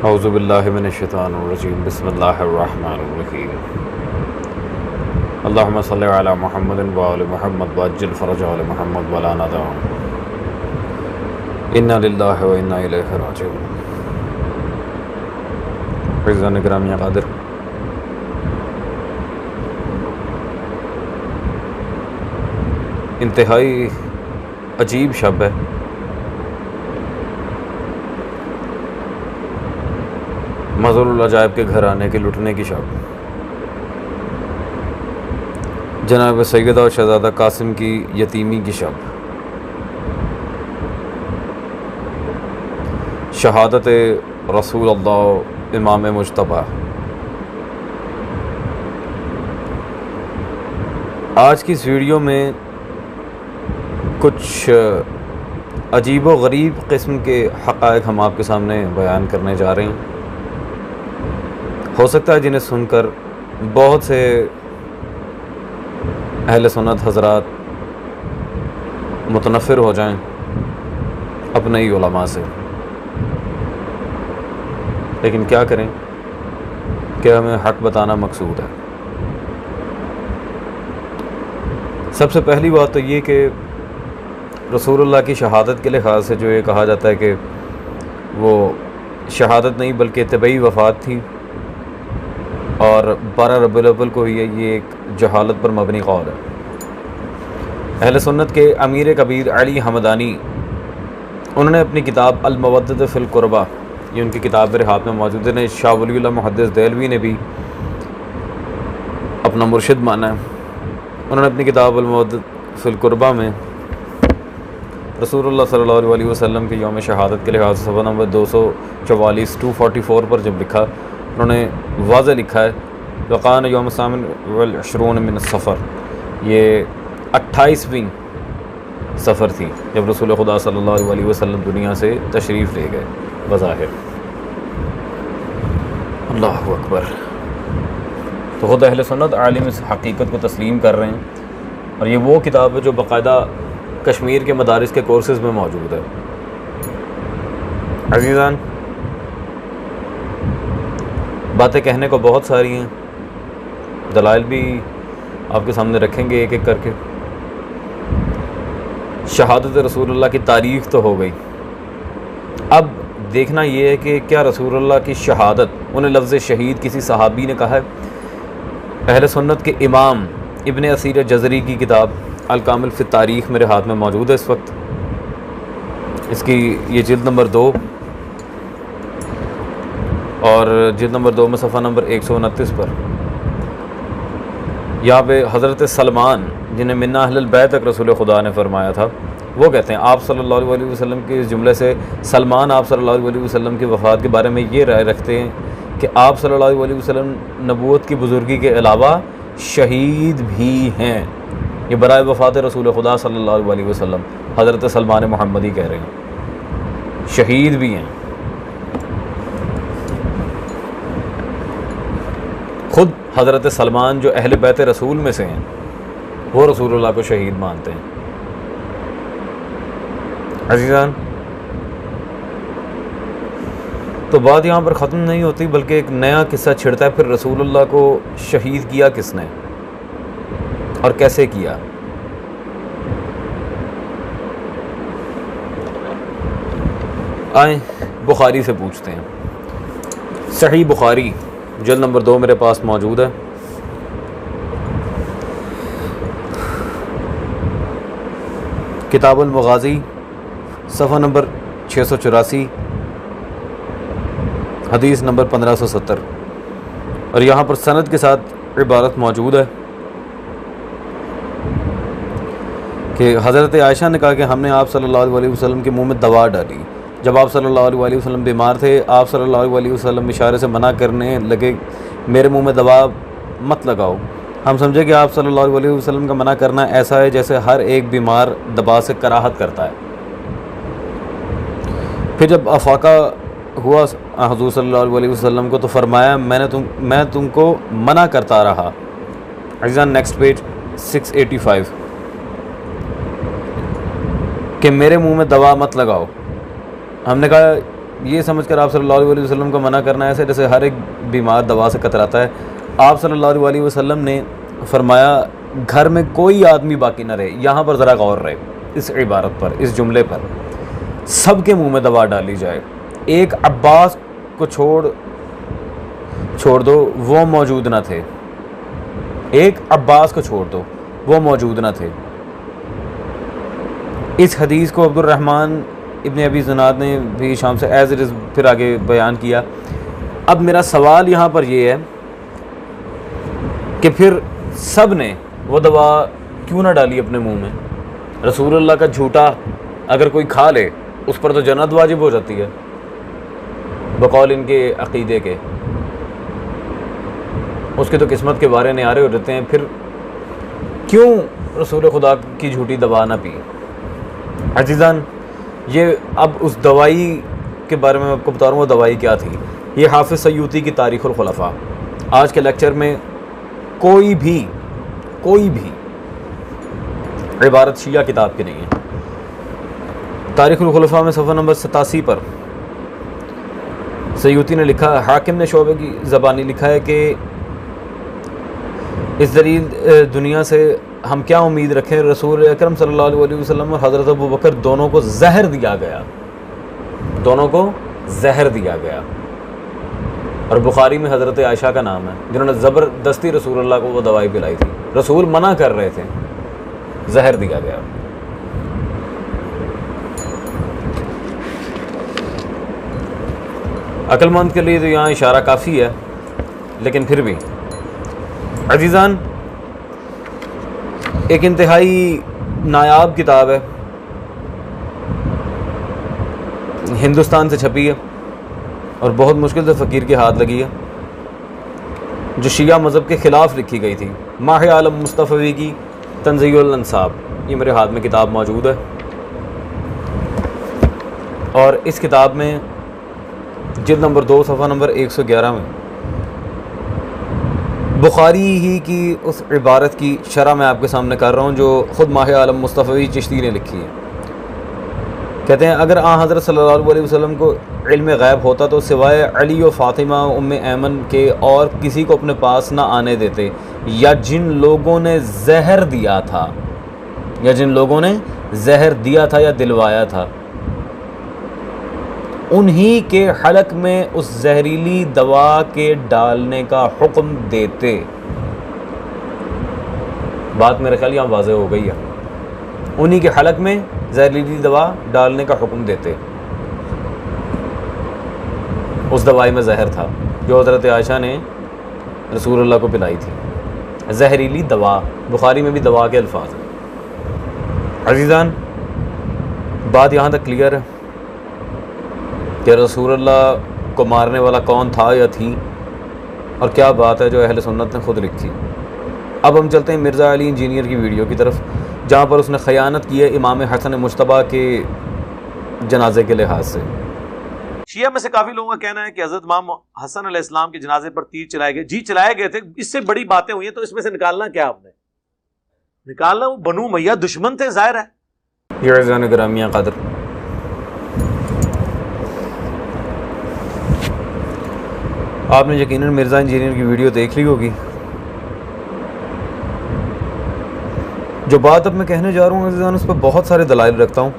औज़ु बिल्लाहि मिनश्शैतानिर्रजीम बिस्मिल्लाहिर्रहमानिर्रहीम अल्लाहुम्मा सल्लि अला मुहम्मदिन व आलि मुहम्मद वअज्जिल फ़रज आलि मुहम्मद वला नदअम इन्ना लिल्लाहि व इन्ना इलैहि राजिऊन। फ़ैज़ान गिरामी क़ादिर, इंतहाई अजीब शब है। मज़रुल अजायब के घर आने के लुटने की शब। जनाब सैयदा और शहज़ादा कासिम की यतीमी की शब। शहादत रसूल अल्लाह इमाम मुज्तबा। आज की इस वीडियो में कुछ अजीब व गरीब किस्म के हक़ाइक़ हम आपके सामने बयान करने जा रहे हैं। हो सकता है जिन्हें सुनकर बहुत से अहले सुन्नत हज़रात मुतनफ़िर हो जाएं अपने ही उलमा से, लेकिन क्या करें कि हमें हक़ बताना मकसूद है। सबसे पहली बात तो ये कि रसूलुल्लाह की शहादत के लिहाज से जो ये कहा जाता है कि वो शहादत नहीं बल्कि तबई वफ़ात थी और 12 रबीउल अव्वल को ही ये एक जहालत पर मबनी कौल है। अहले सुन्नत के अमीर कबीर अली हमदानी, उन्होंने अपनी किताब अल मवद्दत फ़िल क़ुरबा, ये उनकी किताब मेरे हाथ में मौजूद है, शाह वलीउल्लाह मुहद्दिस देहलवी ने भी अपना मुर्शिद माना है। उन्होंने अपनी किताब अल मवद्दत फ़िल क़ुरबा में रसूलुल्लाह सल्लल्लाहु अलैहि वसल्लम के यौम शहादत के लिहाज से सफ़ा नंबर 244 244 पर जब लिखा, उन्होंने वाज़ह लिखा है वक़ान यौम सामिन वल अशरून मिन सफ़र, ये 28वीं सफ़र थी जब रसूल खुदा सल्लल्लाहु अलैहि वसल्लम दुनिया से तशरीफ़ ले गए। बज़ाहिर अल्लाहु अकबर। तो खुद अहले सुन्नत आलिम इस हकीकत को तस्लीम कर रहे हैं और ये वो किताब है जो बाकायदा कश्मीर के मदारिस के कोर्सेज़ में मौजूद है। अज़ीज़ान, बातें कहने को बहुत सारी हैं, दलाइल भी आपके सामने रखेंगे एक एक करके। शहादत रसूलुल्लाह की तारीख़ तो हो गई, अब देखना ये है कि क्या रसूलुल्लाह की शहादत, उन्हें लफ्ज़ शहीद किसी सहाबी ने कहा है? अहले सुन्नत के इमाम इब्न असीर जज़री की किताब अल कामिल फ़ी तारीख़ मेरे हाथ में मौजूद है इस वक्त। इसकी ये जिल्द नंबर 2 और जिल्द नंबर 2 में सफ़ा नंबर 129 पर यहाँ पे हज़रत सलमान, जिन्हें मिन्ना अहलुल बैत तक रसूल खुदा ने फरमाया था, वो कहते हैं आप सल्लल्लाहु अलैहि वसल्लम के इस जुमले से सलमान आप सल्लल्लाहु अलैहि वसल्लम की वफ़ात के बारे में ये राय रखते हैं कि आप सल्लल्लाहु अलैहि वसल्लम नबूवत की बुज़ुर्गी के अलावा शहीद भी हैं। ये बराए वफ़ात रसूल खुदा सल्लल्लाहु अलैहि वसल्लम हज़रत सलमान मुहम्मदी कह रहे हैं, शहीद भी हैं। ख़ुद हज़रत सलमान जो अहले बैत रसूल में से हैं, वो रसूलुल्लाह को शहीद मानते हैं। अज़ीज़ान, तो बात यहाँ पर ख़त्म नहीं होती बल्कि एक नया किस्सा छिड़ता है। फिर रसूलुल्लाह को शहीद किया किसने और कैसे किया? आए बुखारी से पूछते हैं। सही बुखारी जल्द नंबर 2 मेरे पास मौजूद है। किताबुल मगाज़ी सफ़ा नंबर 684 हदीस नंबर 1570 और यहाँ पर सनद के साथ इबारत मौजूद है कि हज़रत आयशा ने कहा कि हमने आप सल्लल्लाहु अलैहि वसल्लम के मुंह में दवा डाली। जब आप सल्लल्लाहु अलैहि वसल्लम बीमार थे, आप सल्लल्लाहु अलैहि वसल्लम इशारे से मना करने लगे, मेरे मुंह में दवा मत लगाओ। हम समझे कि आप सल्लल्लाहु अलैहि वसल्लम का मना करना ऐसा है जैसे हर एक बीमार दवा से कराहत करता है। फिर जब अफाका हुआ हुज़ूर सल्लल्लाहु अलैहि वसल्लम को, तो फरमाया मैं तुमको मना करता रहा। अज़ीज़ान, नेक्स्ट पेज 685 कि मेरे मुंह में दवा मत लगाओ। हमने कहा ये समझकर आप सल्लल्लाहु अलैहि वसल्लम को मना करना ऐसे जैसे हर एक बीमार दवा से कतराता है। आप सल्लल्लाहु अलैहि वसल्लम ने फरमाया घर में कोई आदमी बाकी ना रहे। यहाँ पर ज़रा गौर रहे इस इबारत पर, इस जुमले पर। सबके मुंह में दवा डाली जाए। एक अब्बास को छोड़ दो, वो मौजूद ना थे। एक अब्बास को छोड़ दो, वो मौजूद ना थे। इस हदीस को अब्दुर्रहमान इब्न अबी ज़ुनाद ने भी शाम से एज़ इट इज़ फिर आगे बयान किया। अब मेरा सवाल यहाँ पर ये है कि फिर सब ने वो दवा क्यों ना डाली अपने मुंह में? रसूलुल्लाह का झूठा अगर कोई खा ले उस पर तो जन्नत वाजिब हो जाती है बकौल इनके अक़ीदे के। उसकी तो किस्मत के बारे न्यारे हो जाते हैं। फिर क्यों रसूल खुदा की झूठी दवा ना पी? अज़ीज़ान, ये अब उस दवाई के बारे में आपको बता रहा हूँ। वो दवाई क्या थी? ये हाफ़िज़ सयूती की तारीख़ुल खुलफ़ा। आज के लेक्चर में कोई भी इबारत शिया किताब की नहीं है। तारीख़ुल खुलफ़ा में सफ़ा नंबर 87 पर सयूती ने लिखा, हाकिम ने शोबे की ज़बानी लिखा है कि इस ज़रील दुनिया से हम क्या उम्मीद रखें? रसूल अकरम सल्लल्लाहु अलैहि वसल्लम और हज़रत अबू बकर दोनों को ज़हर दिया गया। और बुखारी में हज़रत आयशा का नाम है जिन्होंने ज़बरदस्ती रसूलुल्लाह को वो दवाई पिलाई थी। रसूल मना कर रहे थे, ज़हर दिया गया। अक्लमंद के लिए तो यहाँ इशारा काफ़ी है, लेकिन फिर भी अज़ीज़ान, एक इंतहाई नायाब किताब है, हिंदुस्तान से छपी है और बहुत मुश्किल से फ़कीर के हाथ लगी है, जो शिया मज़हब के ख़िलाफ़ लिखी गई थी। माह आलम मुस्तफ़वी की तंज़ीहुल अंसाब, ये मेरे हाथ में किताब मौजूद है। और इस किताब में जिल्द नंबर 2 सफ़ा नंबर 111 में बुखारी ही की उस इबारत की शरह मैं आपके सामने कर रहा हूँ जो ख़ुद माह आलम मुस्तफ़वी चिश्ती ने लिखी है। कहते हैं, अगर आ हज़रत सल्लल्लाहु अलैहि वसल्लम को इल्म गैब होता तो सिवाय अली और फ़ातिमा उम्मे ऐमन के और किसी को अपने पास ना आने देते, या जिन लोगों ने ज़हर दिया था या दिलवाया था, उन्हीं के हलक में उस जहरीली दवा के डालने का हुक्म देते। बात मेरे ख्याल यहाँ वाज़ेह हो गई है। उन्हीं के हलक में जहरीली दवा डालने का हुक्म देते। उस दवाई में जहर था जो हज़रत आयशा ने रसूलुल्लाह को पिलाई थी। जहरीली दवा, बुखारी में भी दवा के अल्फाज हैं। अज़ीज़ान, बात यहाँ तक क्लियर है कि रसूलुल्लाह को मारने वाला कौन था या थी, और क्या बात है जो अहले सुन्नत ने ख़ुद लिखी। अब हम चलते हैं मिर्ज़ा अली इंजीनियर की वीडियो की तरफ, जहाँ पर उसने ख़यानत की है इमाम हसन मुज्तबा के जनाजे के लिहाज से। शिया में से काफ़ी लोगों का कहना है कि हज़रत इमाम हसन अलैहिस्सलाम के जनाजे पर तीर चलाए गए। जी, चलाए गए थे, इससे बड़ी बातें हुई हैं, तो इसमें से निकालना क्या आपने? निकालना वो बनु मैया दुश्मन थे, ज़ाहिर है। ये ग्रामिया कदर आपने यकीनन मिर्ज़ा इंजीनियर की वीडियो देख ली होगी। जो बात अब मैं कहने जा रहा हूँ उस पर बहुत सारे दलाइल रखता हूँ।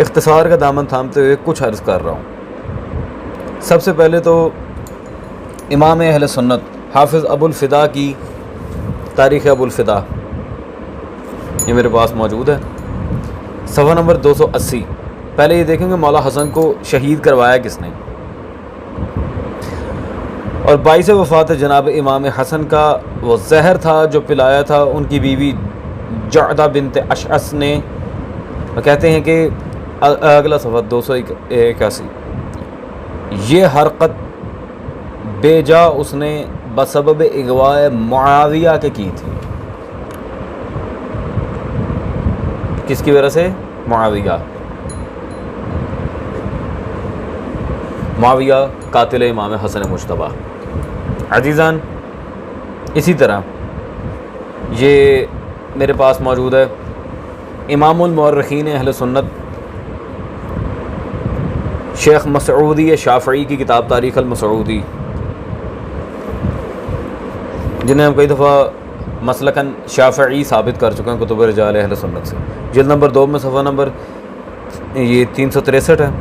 इख्तिसार का दामन थामते हुए कुछ अर्ज़ कर रहा हूँ। सबसे पहले तो इमाम अहले सुन्नत हाफिज़ अबुल फ़िदा की तारीख़ अबुल फ़िदा ये मेरे पास मौजूद है, सफ़ा नंबर 280। पहले ये देखेंगे मौला हसन को शहीद करवाया किसने, और बाइस वफ़ात जनाब इमाम हसन का वो जहर था जो पिलाया था उनकी बीवी जादा बिनत अशअस ने। कहते हैं कि अगला सफ़ा 281, ये हरकत बेजा उसने बसबब इगवाए मुआविया के की थी। किसकी वजह से? मुआविया कातिल इमाम हसन मुज्तबा। अज़ीज़ान, इसी तरह ये मेरे पास मौजूद है इमामुल मुअर्रिखीन अहले सुन्नत शेख मसऊदी शाफ़ई की किताब तारीख़ अल मसऊदी, जिन्हें हम कई दफ़ा मसलकन शाफ़ई साबित कर चुके हैं कुतुब रिजाल अहले सुन्नत से। जिल्द नंबर 2 में सफ़ा नंबर ये 363 है,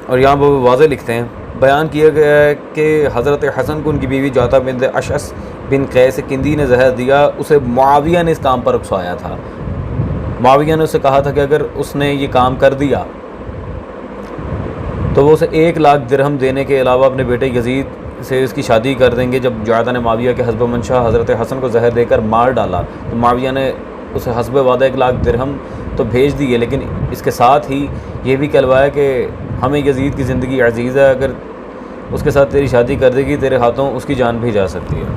और यहाँ पर वाज़े लिखते हैं, बयान किया गया है कि हज़रत हसन को उनकी बीवी जाता बिन अशअस बिन कैस किंदी ने जहर दिया। उसे मुआविया ने इस काम पर उकसाया था। मुआविया ने उसे कहा था कि अगर उसने ये काम कर दिया तो वो उसे 1 लाख दिरहम देने के अलावा अपने बेटे यजीद से इसकी शादी कर देंगे। जब जायदा ने मुआविया के हस्ब मंशा हज़रत हसन को जहर देकर मार डाला तो मुआविया ने उसे हस्ब वादा 1 लाख दिरहम तो भेज दिए, लेकिन इसके साथ ही ये भी कहलवाया कि हमें यजीद की ज़िंदगी अजीज़ है, अगर उसके साथ तेरी शादी कर देगी तेरे हाथों उसकी जान भी जा सकती है।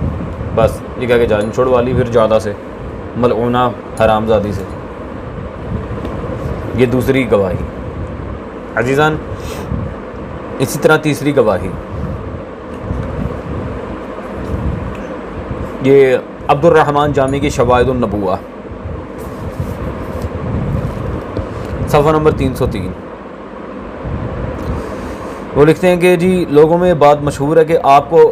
बस ये कह के जान छोड़वा ली फिर ज़्यादा से मलऊना हरामजादी से। ये दूसरी गवाही। अजीज़ान, इसी तरह तीसरी गवाही ये अब्दुर्रहमान जामी की शवाहिदुन नबुव्वा, सफ़ा नंबर 303। वो लिखते हैं कि जी लोगों में बात मशहूर है कि आपको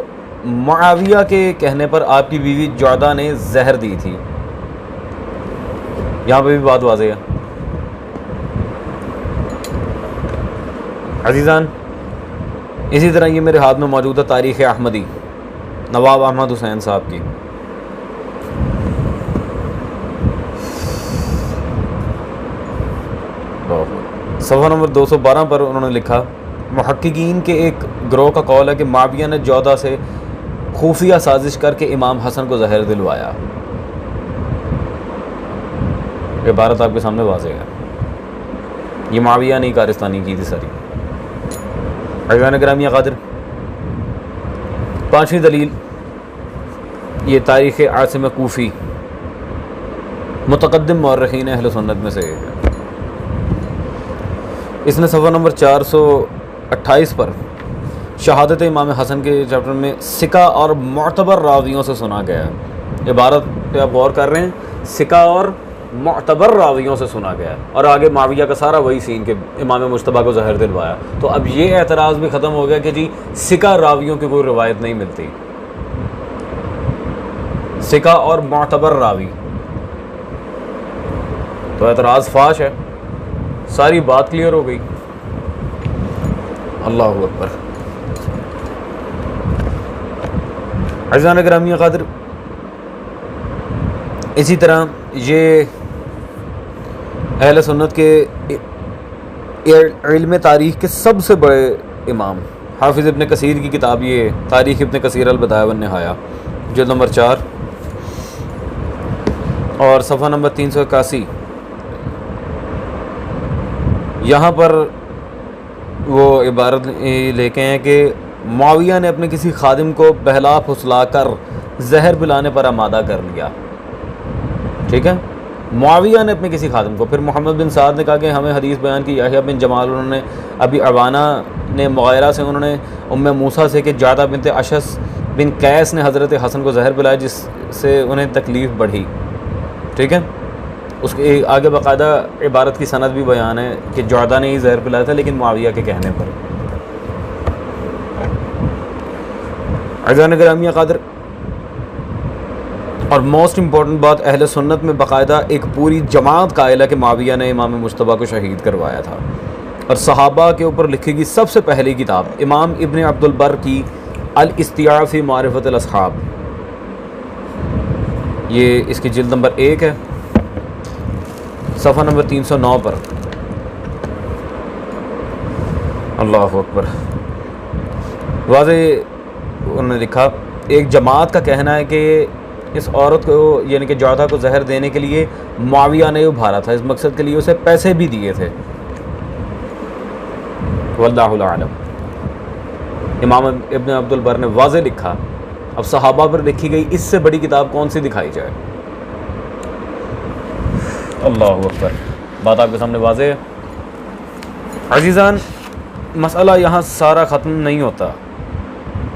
मुआविया के कहने पर आपकी बीवी जादा ने जहर दी थी। यहाँ पे भी बात वाज़ेह है। अजीज़ान, इसी तरह ये मेरे हाथ में मौजूद है तारीख़ अहमदी नवाब अहमद हुसैन साहब की। सफ़ा नंबर 212 पर उन्होंने लिखा, मुहक्किकीन के एक ग्रोह का कौल है कि मुआविया ने जौदा से खुफिया साजिश करके इमाम हसन को जहर दिलवाया। ये बात आपके सामने वाज़ेह है, ये मुआविया ने कारिस्तानी की थी सारी। अज़ान ग्रामिया क़ादिर, 5वीं दलील ये तारीख़ आसिम कूफ़ी मुतक़द्दिम मुअर्रिख़ीन अहले सुन्नत में से एक है। इसने सफ़ा नंबर 428 पर शहादत इमाम हसन के चैप्टर में सिका और मुअतबर रावियों से सुना गया है। इबारत पे आप गौर कर रहे हैं, सिका और मुअतबर रावियों से सुना गया है, और आगे मुआविया का सारा वही सीन के इमाम मुज्तबा को जहर दिलवाया। तो अब ये एतराज़ भी ख़त्म हो गया कि जी सिका रावियों की कोई रिवायत नहीं मिलती, सिका और मुअतबर रावी, तो एतराज़ फाश है। सारी बात क्लियर हो गई। अल्लाहु अकबर। अज़ान ग्रामिया क़ादिर, इसी तरह ये अहले सुन्नत के इल्म तारीख़ के सबसे बड़े इमाम हाफिज़ इब्न कसीर की किताब ये तारीख़ इब्न कसीर अल बदाया वन निहाया, जिल्द नंबर 4 और सफ़ा नंबर 381, यहाँ पर वो इबारत लेके हैं कि मुआविया ने अपने किसी खादिम को बहला फुसला कर जहर पिलाने पर आमादा कर लिया। ठीक है, मुआविया ने अपने किसी खादिम को। फिर मोहम्मद बिन साद ने कहा कि हमें हदीस बयान की याहिया बिन जमाल, उन्होंने अभी अवाना ने मुग़ीरा से, उन्होंने उम्मे मूसा से कि जादा बिनते अशस बिन कैस ने हज़रत हसन को जहर पिलाया जिससे उन्हें तकलीफ़ बढ़ी। ठीक है, उसके आगे बाकायदा इबारत की सनद भी बयान है कि जादा ने ही जहर पिलाया था, लेकिन मुआविया के कहने पर। अज़ान ग्रामिया क़ादिर, और मोस्ट इम्पॉर्टेंट बात, अहले सुन्नत में बाकायदा एक पूरी जमात कायल है कि मुआविया ने इमाम मुज्तबा को शहीद करवाया था। और सहाबा के ऊपर लिखी गई सबसे पहली किताब इमाम इब्न अब्दुल बर की अल इस्तियाब फ़ी मारिफ़त अल अस्हाब, ये इसकी जिल्द नंबर 1 है, सफ़ा नंबर 309 पर। अल्लाहु अकबर। वाज़े उन्होंने लिखा, एक जमात का कहना है कि इस औरत को यानी कि जादा को जहर देने के लिए मुआविया ने उभारा था, इस मकसद के लिए उसे पैसे भी दिए थे। वल्लाहु आलम। इमाम इब्न अब्दुल बर ने वाज़े लिखा, अब सहाबा पर लिखी गई इससे बड़ी किताब कौन सी दिखाई जाए। अल्लाहु अकबर। बात आपके सामने वाज़े है। अज़ीज़ान, मसला यहाँ सारा ख़त्म नहीं होता।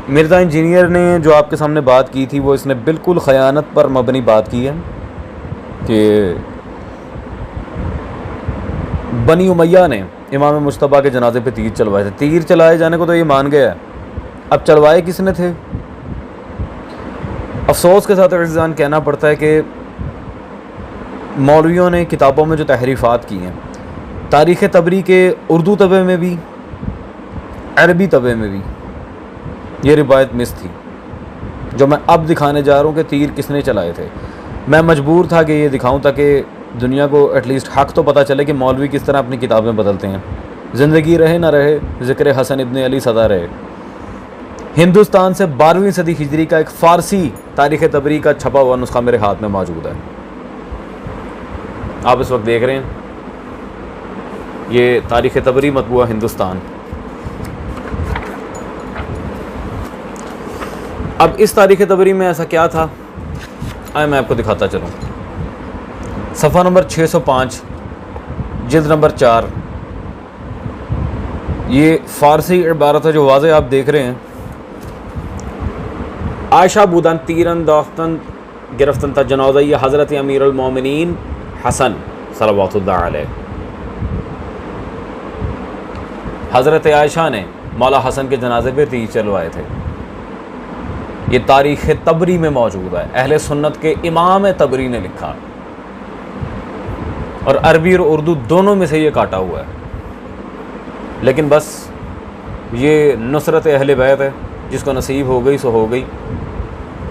मिर्ज़ा इंजीनियर ने जो आपके सामने बात की थी वो इसने बिल्कुल ख़यानत पर मबनी बात की है कि बनी उमैया ने इमाम मुस्तफ़ा के जनाजे पे तीर चलवाए थे। तीर चलाए जाने को तो ये मान गया है, अब चलवाए किसने थे? अफसोस के साथ अज़ीज़ान कहना पड़ता है कि मौलवियों ने किताबों में जो तहरीफ़ात की हैं, तारीख़ तबरी के उर्दू तबे में भी अरबी तबे में भी ये रिवायत मिस थी, जो मैं अब दिखाने जा रहा हूँ कि तीर किसने चलाए थे। मैं मजबूर था कि ये दिखाऊं ताकि दुनिया को एटलीस्ट हक़ तो पता चले कि मौलवी किस तरह अपनी किताबें बदलते हैं। ज़िंदगी रहे ना रहे, ज़िक्र हसन इब्न अली सदा रहे। हिंदुस्तान से 12वीं सदी हिजरी का एक फ़ारसी तारीख़ तबरी का छपा हुआ नुस्खा मेरे हाथ में मौजूद है। आप इस वक्त देख रहे हैं ये तारीख़ तबरी मतबूआ हिंदुस्तान। अब इस तारीख़ तबरी में ऐसा क्या था, आए मैं आपको दिखाता चलूँ। सफ़ा नंबर 605 जिल्द नंबर 4, ये फ़ारसी इबारत है जो वाज़े आप देख रहे हैं। आयशा बूदान तीरन दाख्तन गिरफ्तन था जनाज़ा हज़रत अमीरुल मोमिनीन हसन सल्लल्लाहु अलैहि। हज़रत आयशा ने मौला हसन के जनाजे पर तीर चलवाए थे। ये तारीख़ तबरी में मौजूद है, अहले सुन्नत के इमाम तबरी ने लिखा, और अरबी और उर्दू दोनों में से ये काटा हुआ है। लेकिन बस ये नुसरत अहले बैत है, जिसको नसीब हो गई सो हो गई,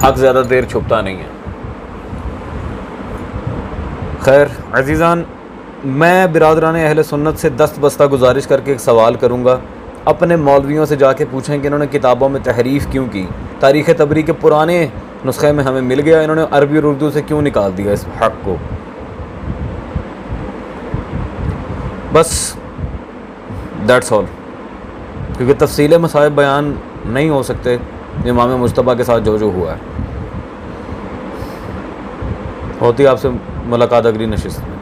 हक़ ज़्यादा देर छुपता नहीं है। खैर अज़ीज़ान, मैं बिरादरान अहले सुन्नत से दस्त बस्ता गुजारिश करके एक सवाल करूँगा, अपने मौलवियों से जाके पूछें कि इन्होंने किताबों में तहरीफ़ क्यों की। तारीख़ तबरी के पुराने नुस्खे में हमें मिल गया, इन्होंने अरबी और उर्दू से क्यों निकाल दिया इस हक़ को। बस दैट्स ऑल, क्योंकि तफसील मसाइब बयान नहीं हो सकते इमाम मुस्तफ़ा के साथ जो जो हुआ है। होती आपसे मुलाकात अगली नशिस्त में।